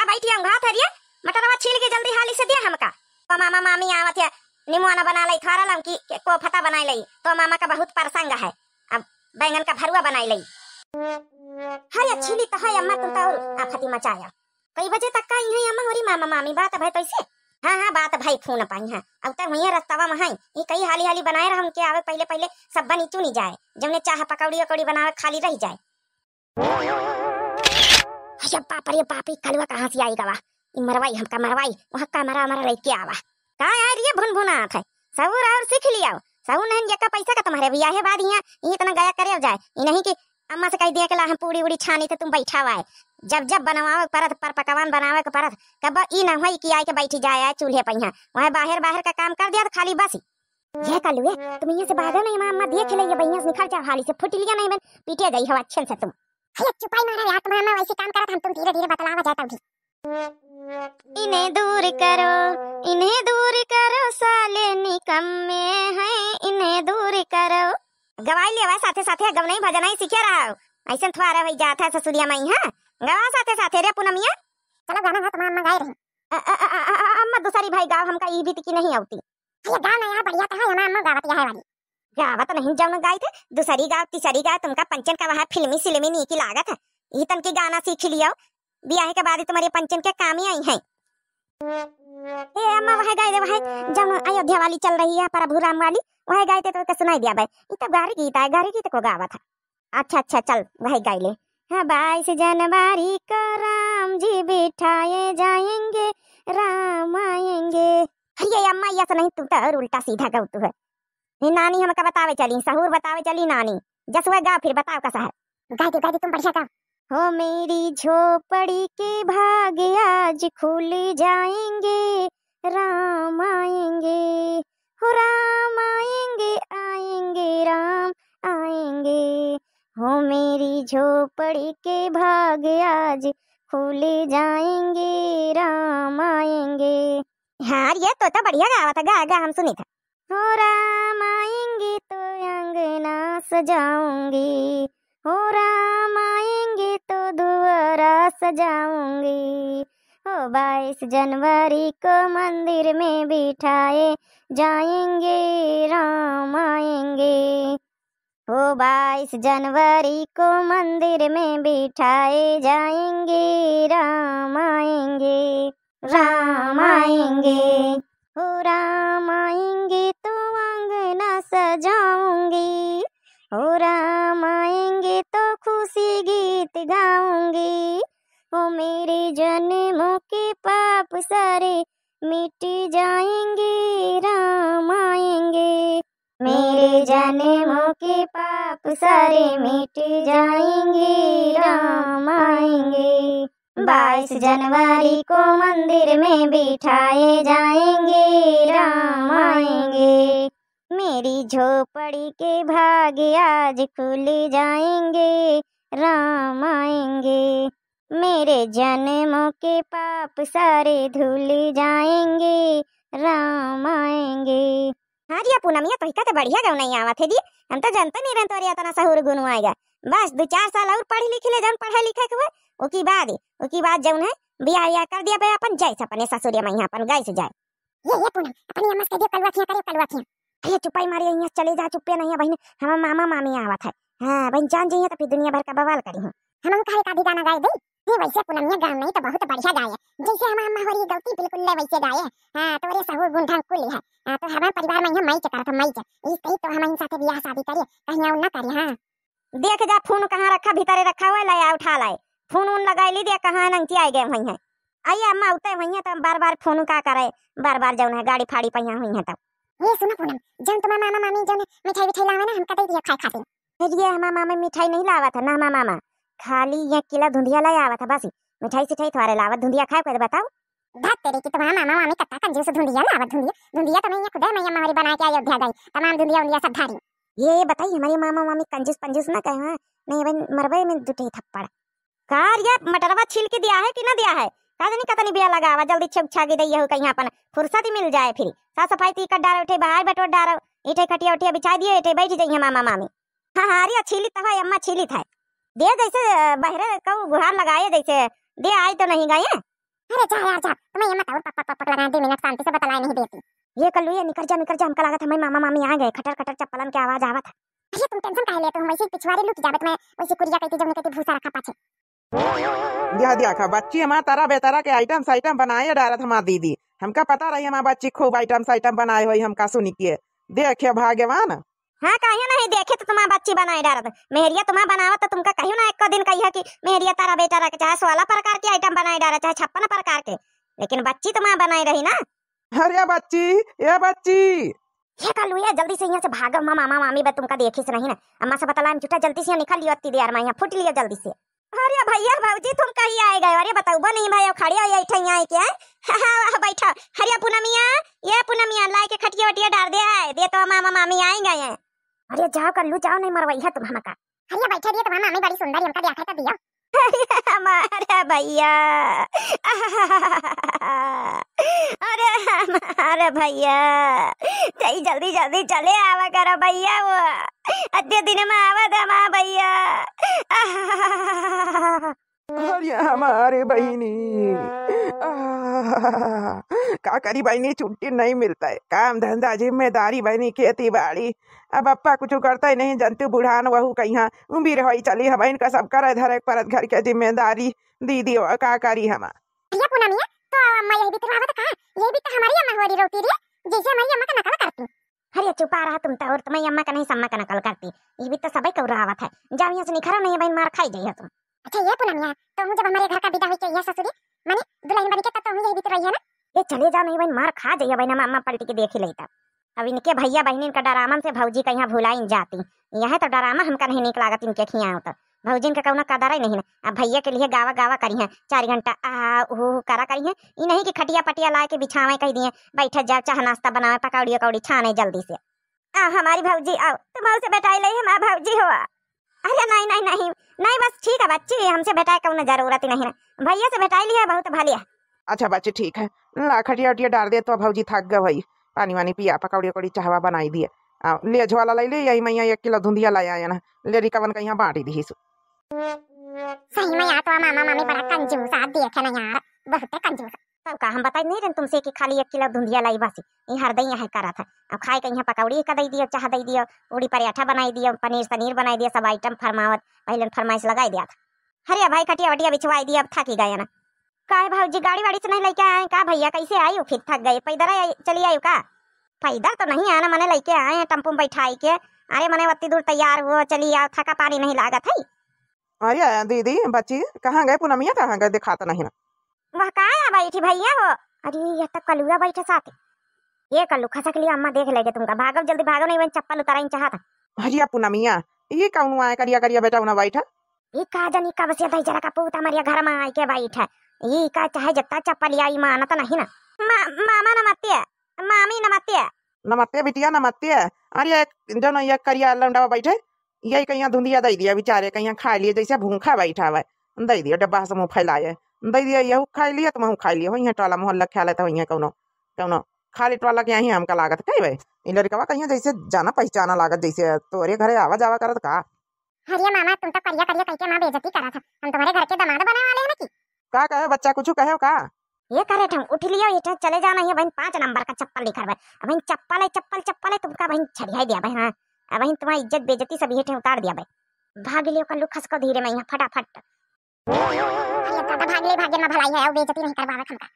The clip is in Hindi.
बैठी हम घात हरिया मटरवा छील के जल्दी हाली से दे हमका। तो मामा मामी आवत है निमुआना बना लई थारा लम की को फता बनाई लई तो मामा का बहुत प्रसंग है। अब बैंगन का भरुआ बनाई लई हरिया छीली तो है अम्मा तुम तो और आफती मचाया कई बजे तक का ही है अम्मा होरी मामा मामी बात भाई कैसे। हाँ हाँ बात भाई फोन पाई है अब तक हुई रस्तावा में है ये कई हाली हाली बनाए रहा के आवे पहले पहले सब बनी चुनी जाए जमने चाह पकौड़ी अकौड़ी बनावे खाली रह जाए। अच्छा पाप रे पापी कलवा कहाँ से आई गवा मरवाई हमका मरवाई वहाँ का मरा मरा रह के आवा का यार ये भुन भुना है सबूर और सीख लिया सबूर नहीं जका पैसा का तुम्हारे भैया है बाद यहाँ इतना गया करे जाए ये नहीं कि अम्मा से कह दिया कि ला हम पूरी उड़ी छानी तो तुम बैठा हुआ है जब जब बनवावे परत पर पकवान बनावे के परत कब ई ना होई कि आए के बैठी जाए आए चूल्हे पे यहाँ वहाँ बाहर बाहर का काम कर दिया तो खाली बस ये कर लुए तुम यहाँ से भागो नहीं अम्मा देख ले ये भैया से निकल जा हाली से फुट लिया नहीं बन पीटे गई हो अच्छे से तुम चुपाई मारा यार तुम्हारा वैसे काम करत हम तुम धीरे धीरे बतलावा जाता हूँ। इन्हें दूर करो साले निकम्मे हैं इन्हें दूर करो गवाई ले साथे साथे गव नहीं भजन ही सीखे रहा हो ऐसे थोड़ा रह जाता है ससुरिया माई हां गवा साथे साथे रे पूनमिया चलो गाना गा तुम्हारा मंगाई रही अम्मा दूसरी भाई गाव हमका ई भी की नहीं आती ये गाना यार बढ़िया था हमारा अम्मा गावत है वाली गावत नहीं जाऊं गाई थे दूसरी गाव तीसरी गाव तुमका पंचन का वहां फिल्मी सिल्मी नी की लागत है ई तन की गाना सीख लियो ब्याह के बाद तुम्हारे पंचन के काम ही आई है। ए अम्मा वह गाय दे वह जब अयोध्या वाली चल रही है प्रभु राम वाली वह गाय थे तो सुनाई दिया भाई ये तो गारी गीत है गारी गीत को गावा था। अच्छा अच्छा चल वह गाय ले हाँ 22 जनवरी को राम जी बिठाए जाएंगे राम आएंगे। अरे अम्मा ये नहीं तू तो उल्टा सीधा गौतू है ये नानी हमका बतावे चली सहूर बतावे चली नानी जसवा गा फिर बताओ कैसा है गाय दे तुम बढ़िया गा। हो मेरी झोपड़ी के भाग आज खुल जाएंगे राम आएंगे हो राम आएंगे आएंगे राम आएंगे हो मेरी झोपड़ी के भाग आज खुल जाएंगे राम आएंगे। यार ये तो बढ़िया गावा था गा गा हम सुनी था। हो राम आएंगे तो अंगना सजाऊंगी हो राम आएंगे तो दुआरा सजाऊंगी हो 22 जनवरी को मंदिर में बिठाए जाएंगे राम आएंगे हो 22 जनवरी को मंदिर में बिठाए जाएंगे राम आएंगे राम आएंगे हो राम आएंगे तो अंगना सजाऊंगी हो राम आएंगे तो खुशी गीत गाऊंगी हो मेरे जन्मों के पाप सारे मिट जाएंगे राम आएंगे मेरे जन्मों के पाप सारे मिट जाएंगे राम आएंगे 22 जनवरी को मंदिर में बिठाए जाएंगे राम आएंगे मेरी झोपड़ी के भाग आज खुल जाएंगे राम आएंगे मेरे जन्मों के पाप सारे धुल जाएंगे राम आएंगे। हाँ रिया पूनमिया तो हिका तो बढ़िया गाँव नहीं आवा थे दी हम तो जानते नहीं रहते और इतना सहूर गुन आएगा बस 2-4 साल और पढ़ी लिखी ले जाऊन पढ़ा लिखा के ओकी बाद जौन है बियाह कर दिया भाई अपन जैसे अपने ससुरिया में अपन गाय से जाए ये पूनम अपनी अम्मा से कह दिया कलवा थिया अरे चुपाई मारी यहाँ चले जा चुप्पे नहीं है बहन हम मामा मामी आवत है हाँ बहन जान जाइए तो फिर दुनिया भर का बवाल करी हूँ हम कहे का भी गाना गाए दे ये वैसे पूनमिया गाँव नहीं तो बहुत बढ़िया गाय है जैसे हम अम्मा हो रही गलती बिल्कुल वैसे गाय है हाँ तो रे सहूर गुण ढंग कुल है तो हमारे परिवार में यहाँ मई चक्कर था मई इस कहीं तो हम इन साथे ब्याह शादी करिए कहीं और ना करिए। हाँ देख जा फोन कहाँ रखा भीतरे रखा हुआ लाया उठा लाए फोन उन लगाई ली दिया कहाँ नंगी आ गए वही है आइए अम्मा उतरे वही है तो बार फोन का करे बार जौन है गाड़ी फाड़ी पहिया हुई है तब ये सुना पूनम जौन तुम्हारा मामा मामी जौन मिठाई लावे ना हम कतई दिया खाए खाते ये हमारा मामा मिठाई नहीं लावा था ना हमारा मामा खाली ये किला धुंधिया लाया आवा था बस मिठाई सिठाई थोड़े लावा धुंधिया खाए कर बताओ बात तेरे की तुम्हारा मामा मामी कत्ता कंजूस धुंधिया लावा धुंधिया तो मैं ये खुदा मैं हमारी बना के अयोध्या गई तमाम धुंधिया उंधिया सब धारी ये बताइए हमारे मामा मामी कंजूस पंजूस ना कहे नहीं भाई मरबे में दुटे थप्पड़ कार या मटरवा छील के दिया है कि ना दिया है का नहीं कतनी बिया लगावा जल्दी छक छागी दई हो कहीं अपन फुर्सत ही मिल जाए फिर साफ सफाई ती कर डारो उठे बाहर बैठो डारो इठे खटिया उठिया बिछा दिए इठे बैठ जाइए मामा मामी हाँ अरे छीली था अम्मा छीली था दे जैसे बहरे कऊ गुहार लगाए जैसे दे आए तो नहीं गए अरे जा यार जा, तुम्हें ये मत और पक पक पक लगा 2 मिनट शांति से बतलाए नहीं देती। ये कल्लू ये निकल जा हमका लगा था मैं मामा मामी आ गए, खटर खटर चप्पलन की आवाज आवत है। अरे तुम टेंशन काहे लेते हो, वैसे ही पिछवाड़े लुट जाबत में वैसे कुरिया कहती जब कहती भूसा रखा पाछे। दिया दिया खा बच्ची हमारा तरह बेतरह के आइटम बनाए डारत हमार दीदी, हमका पता रही हमार बच्ची खूब आइटम बनाए हुई हमका सुनी के देखे भाग्यवान। हाँ कहियो नहीं देखे तो तुम्हारा बच्ची बनाए डारत, मेहरिया तुम्हारा बनावत तो तुमका कहियो ना एक दिन कहिया कि मेहरिया तारा बेटा रख चाहे 16 प्रकार के आइटम बनाए डारा चाहे 56 प्रकार के, लेकिन बच्ची तुम्हारा बनाई रही ना। अरे बच्ची ये बच्ची ये कल हुआ जल्दी से यहाँ से भागो, मामा मामी बे तुमका देखी से नहीं ना, अम्मा से बतला हम झूठा जल्दी से निकल लियो अत्ती देर में यहाँ फुट लियो जल्दी से। अरे भैया भाऊजी तुम कहीं आए गए, अरे बताओ नहीं भाई खड़े हो यही ठई आए क्या? हां बैठो। हरिया पूनमिया ये पूनमिया लाई के खटिया वटिया डाल दे है दे तो मामा मामी आए गए हैं। अरे जाओ कल्लू जाओ नहीं मरवाई है तुम हमका। हरिया बैठा दिए तुम्हारी मामी बड़ी सुंदर हमका देखा था दिया। हमारे भैया अरे हमारे भैया चाहिए जल्दी जल्दी चले आवा करो भैया, वो अद्य दिन में आवा था माँ भैया। अरे हमारे बहनी का करी बहनी, छुट्टी नहीं मिलता है, काम धंधा जिम्मेदारी बहनी खेती बाड़ी, अब अप्पा कुछ करता ही नहीं, जंतु बुढ़ान वहू कहीं भी रही चली हम इनका सब कर धर परत घर के जिम्मेदारी दीदी का करी हम। भैया पूनमिया तो अम्मा यही भी तो आवत का, यही भी तो हमारी अम्मा होरी रोती रे जैसे हमारी अम्मा का नकल करती। अरे चुपा रहा तुम तो, और तुम्हारी अम्मा का नहीं सम्मा का नकल करती, ये भी तो सबई कौर आवत है। जाओ यहाँ से निखरो नहीं बहन मार खाई जाइए तुम। अच्छा ये पूनमिया तो हम जब हमारे घर का विदा हुई चाहिए ससुरी माने दुल्हन बन के तब तो हम यही भी तो रही है ना, ये चले जाओ नहीं बहन मार खा जाइए बहन, अम्मा पलटी के देख ही लेता। अब इनके भैया बहन का डरामन से भौजी का यहाँ भुलाई जाती, यह तो डरामा हमका नहीं निक लागत इनके खिया तो भौजी का कौना कदर ही नहीं ना। अब भैया के लिए गावा गावा करी है 4 घंटा करा करी है, ये नहीं कि खटिया पटिया ला के बिछावे कह दिए बैठ जाओ चाह नाश्ता बनावे पकौड़ी कौड़ी छाने जल्दी से। हमारी भौजी आओ तुम से बैठाई ली हमारा भौजी हुआ। अरे नहीं नहीं नहीं नहीं बस ठीक है बच्ची, हमसे बैठाए कौन जरूरत ही नहीं है, भैया से बैठाई लिया बहुत भली है। अच्छा बच्ची ठीक है, ला खटिया उटिया डाल दे तो भौजी थक गए भाई, पानी वानी पिया पकौड़ी उकौड़ी चाहवा बनाई दिए, ले झोला ले ले यही मैया 1 किलो धुंधिया ला आया ना, ले रिकवन का यहाँ बांटी दी। सही में यार तो मामा मामी बड़ा कंजूस आ देखे ना यार, बहुत कंजूस। तब का हम बताई नहीं रहे तुमसे कि खाली 1 किलो धुंधिया लाई बस ये हर दई यहाँ करा था। अब खाए कहीं पकौड़ी का दई दियो चाह दई दियो उड़ी पराठा बनाई दियो पनीर सनीर बनाई दिया, सब आइटम फरमावत पहले फरमाइश लगाई दिया था। अरे भाई खटिया वटिया बिछवाई दिया, अब थकी गए ना। काहे भाजी गाड़ी वाड़ी से नहीं लेके आए का भैया, कैसे आई हो फिर थक गए, पैदल चली आई का? पैदल तो नहीं आना मने लेके आए हैं टेम्पो में बैठाई के, अरे मने उतनी दूर तैयार हुआ चली आओ, थका पानी नहीं लागत है। अरे दीदी बच्ची कहाँ गए पूनमिया, कहाँ गए दिखाता नहीं ना। वह कहाँ बैठी भैया हो? अरे ये तक कलुआ बैठे साथ, ये कल्लू खसक लिया अम्मा देख लेगे तुमका, भागो जल्दी भागो नहीं बहन चप्पल उतारा चाहता। अरे पूनमिया ये कौन आए करिया करिया बेटा उन्हें बैठा, ये का जनी कब से दई जरा का पूत हमारे घर में आई के बैठा, ये का चाहे जत्ता चप्पल आई मानता नहीं ना। मामा नमस्ते मामी नमस्ते। नमस्ते बिटिया नमस्ते। अरे जो न करिया लंडा बैठे यही कहीं धुंधिया दे दिया बेचारे, कहीं खा लिए जैसे भूखा बैठा हुआ दे दिया डब्बा से मुँह फैलाए दे दिया, यहू खा लिया तो मैं खा लिया, वही टोला मोहल्ला खा लेता वही कौनो कौनो खाली टोला के यहीं हमका लागत कही भाई इन लड़का कहीं जैसे जाना पहचाना लागत जैसे तोरे घरे आवा जावा करत का। अरे मामा तुम तो करिया करिया कह के मां बेइज्जती करा था, हम तुम्हारे घर के दामाद बनने वाले हैं ना की। का कहे बच्चा कुछ कहे का? ये करे हम उठ लियो ये चले जाना है बहन 5 नंबर का चप्पल लिखा है बहन, चप्पल है तुमका बहन छड़िया दिया बहन। हाँ बहन तुम्हारी इज्जत बेइज्जती सब ये उतार दिया भाई, भाग लियो कल्लू खस को धीरे में यहाँ फटाफट। अरे दादा भाग ले भागे में भलाई है, बेइज्जती नहीं करवावे हमका।